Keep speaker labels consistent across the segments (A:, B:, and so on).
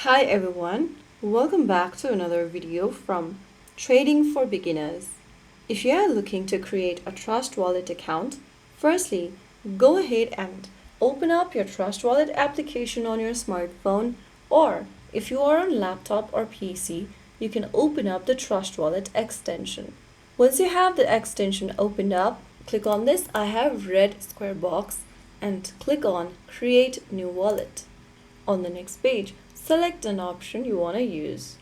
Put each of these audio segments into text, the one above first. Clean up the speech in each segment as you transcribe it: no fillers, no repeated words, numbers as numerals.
A: Hi everyone, welcome back to another video from Trading for Beginners. If you are looking to create a Trust Wallet account, firstly, go ahead and open up your Trust Wallet application on your smartphone, or if you are on laptop or PC, you can open up the Trust Wallet extension. Once you have the extension opened up, click on this I have red square box and click on Create New Wallet. On the next page, select an option you want to use.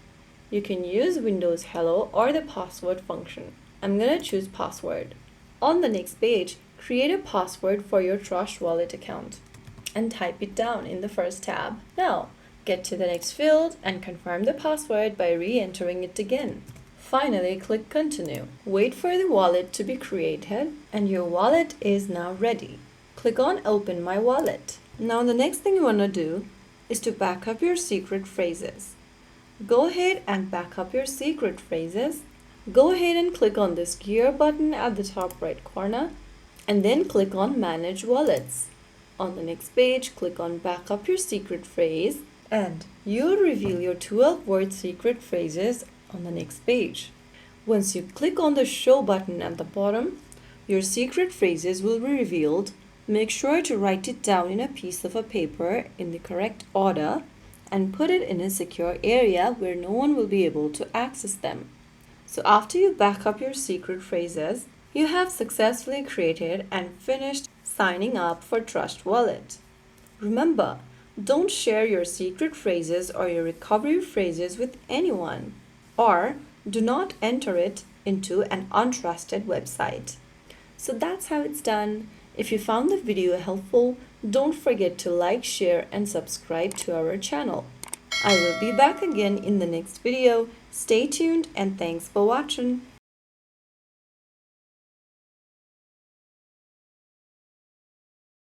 A: You can use Windows Hello or the password function. I'm going to choose password. On the next page, create a password for your Trust Wallet account and type it down in the first tab. Now, get to the next field and confirm the password by re-entering it again. Finally, click Continue. Wait for the wallet to be created and your wallet is now ready. Click on Open My Wallet. Now the next thing you want to do is to back up your secret phrases. Go ahead and back up your secret phrases. Go ahead and click on this gear button at the top right corner and then click on Manage Wallets. On the next page, click on Back Up Your Secret Phrase and you'll reveal your 12-word secret phrases on the next page. Once you click on the Show button at the bottom, your secret phrases will be revealed. Make sure to write it down in a piece of a paper in the correct order and put it in a secure area where no one will be able to access them. So after you back up your secret phrases, you have successfully created and finished signing up for Trust Wallet. Remember, don't share your secret phrases or your recovery phrases with anyone, or do not enter it into an untrusted website. So that's how it's done. If you found the video helpful, don't forget to like, share and subscribe to our channel. I will be back again in the next video. Stay tuned and thanks for watching.